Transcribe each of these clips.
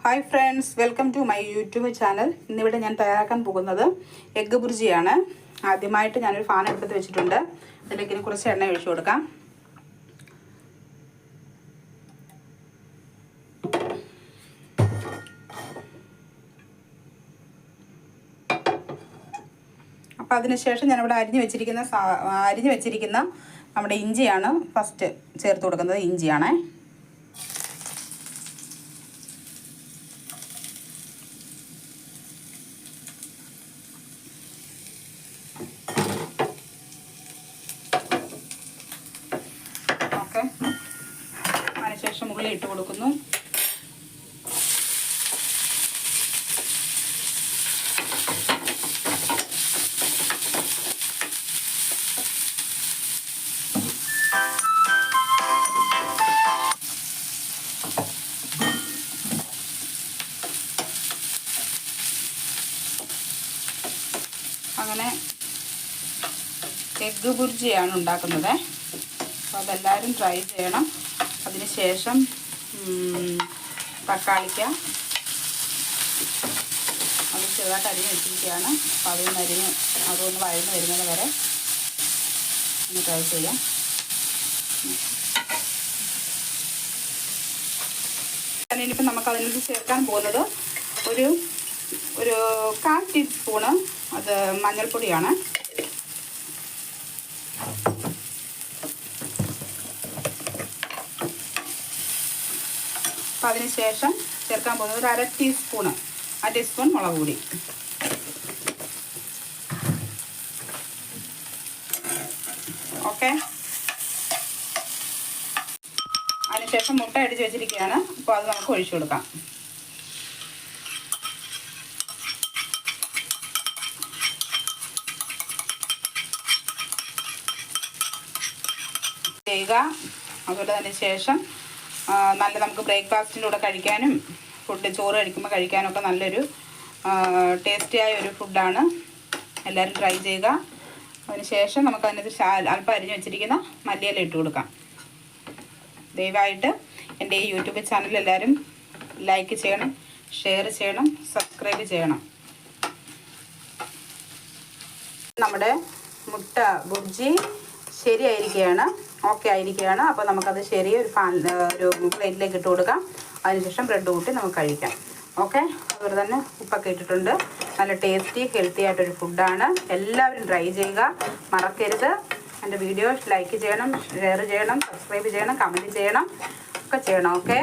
Hi friends, welcome to my YouTube channel. ഇന്നിവിടെ ഞാൻ തയ്യാറാക്കാൻ പോകുന്നത് എഗ്ഗ് ബുർജിയാണ്. ആദ്യമായിട്ട് ഞാനൊരു പാൻ എടുത്ത് വെച്ചിട്ടുണ്ട്. അതിലേക്ക് കുറച്ച് എണ്ണ ഒഴിച്ചു കൊടുക്കാം. അപ്പോൾ അതിനുശേഷം ഞാനിവിടെ അരിഞ്ഞു വെച്ചിരിക്കുന്ന നമ്മുടെ ഇഞ്ചിയാണ് ഫസ്റ്റ് ചേർത്ത് കൊടുക്കുന്നത്. ഇഞ്ചിയാണേ. അതിനുശേഷം ഉള്ളി ഇട്ട് കൊടുക്കുന്നു. അങ്ങനെ എഗ്ഗ് ബുർജിയാണ് ഉണ്ടാക്കുന്നത്. അപ്പോൾ അതെല്ലാവരും ട്രൈ ചെയ്യണം. അതിനുശേഷം തക്കാളിക്ക അത് ചെറുതായിട്ട് അരിഞ്ഞ് വെച്ചിരിക്കുകയാണ്. അപ്പോൾ അതൊന്ന് വഴന്ന് വരുന്നത് വരെ ഒന്ന് ട്രൈ ചെയ്യാം. ഇനിയിപ്പോൾ നമുക്ക് അതിനകത്ത് ചേർക്കാൻ പോകുന്നത് ഒരു 1/4 ടീസ്പൂണ് അത് മഞ്ഞൾപ്പൊടിയാണ്. അപ്പോൾ അതിനുശേഷം ചേർക്കാൻ പോകുന്നത് ഒരു 1/2 ടീസ്പൂൺ മുളക് പൊടി. ഓക്കെ. അതിനുശേഷം മുട്ട അടിച്ച് വെച്ചിരിക്കുകയാണ്. അപ്പോൾ അത് നമുക്ക് ഒഴിച്ചു കൊടുക്കാം. ചെയ്യുക. അതുപോലെ തന്നെ ശേഷം നല്ല നമുക്ക് ബ്രേക്ക്ഫാസ്റ്റിൻ്റെ കൂടെ കഴിക്കാനും ചോറ് കഴിക്കുമ്പോൾ കഴിക്കാനും ഒക്കെ നല്ലൊരു ടേസ്റ്റിയായ ഒരു ഫുഡാണ്. എല്ലാവരും ട്രൈ ചെയ്യുക. അതിനുശേഷം നമുക്ക് അതിനകത്ത് അല്പം അരിഞ്ഞ് വെച്ചിരിക്കുന്ന മല്ലിയില ഇട്ട് കൊടുക്കാം. ദയവായിട്ട് എൻ്റെ ഈ യൂട്യൂബ് ചാനൽ എല്ലാവരും ലൈക്ക് ചെയ്യണം, ഷെയർ ചെയ്യണം, സബ്സ്ക്രൈബ് ചെയ്യണം. നമ്മുടെ മുട്ട ബുർജി ശരിയായിരിക്കുകയാണ്, ഓക്കെ ആയിരിക്കുകയാണ്. അപ്പോൾ നമുക്കത് ഒരു പ്ലേറ്റിലേക്ക് ഇട്ട് കൊടുക്കാം. അതിനുശേഷം ബ്രെഡ് കൂട്ടി നമുക്ക് കഴിക്കാം. ഓക്കെ. അതുപോലെ തന്നെ ഉപ്പൊക്കെ ഇട്ടിട്ടുണ്ട്. നല്ല ടേസ്റ്റി ഹെൽത്തി ആയിട്ടൊരു ഫുഡാണ്. എല്ലാവരും ട്രൈ ചെയ്യുക. മറക്കരുത്. എൻ്റെ വീഡിയോ ലൈക്ക് ചെയ്യണം, ഷെയർ ചെയ്യണം, സബ്സ്ക്രൈബ് ചെയ്യണം, കമൻറ്റ് ചെയ്യണം, ഒക്കെ ചെയ്യണം. ഓക്കെ.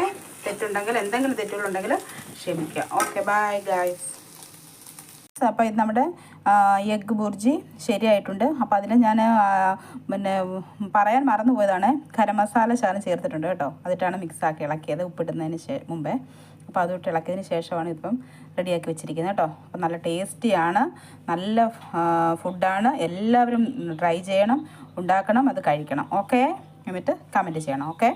എന്തെങ്കിലും തെറ്റുകളുണ്ടെങ്കിൽ ക്ഷമിക്കുക. Okay, bye guys. അപ്പോൾ ഇത് നമ്മുടെ എഗ്ഗ് ബുർജി ശരിയായിട്ടുണ്ട്. അപ്പോൾ അതിൽ ഞാൻ പറയാൻ മറന്നു പോയതാണ്, ഗരം മസാല ശകലം ചേർത്തിട്ടുണ്ട് കേട്ടോ. അതിട്ടാണ് മിക്സാക്കി ഇളക്കിയത് ഉപ്പിടുന്നതിന് മുമ്പേ. അപ്പോൾ അതിട്ട് ഇളക്കിയതിന് ശേഷമാണ് ഇപ്പം റെഡിയാക്കി വെച്ചിരിക്കുന്നത് കേട്ടോ. അപ്പോൾ നല്ല ടേസ്റ്റിയാണ്, നല്ല ഫുഡാണ്. എല്ലാവരും ട്രൈ ചെയ്യണം, ഉണ്ടാക്കണം, അത് കഴിക്കണം. ഓക്കെ. എന്നിട്ട് കമൻറ്റ് ചെയ്യണം. ഓക്കെ.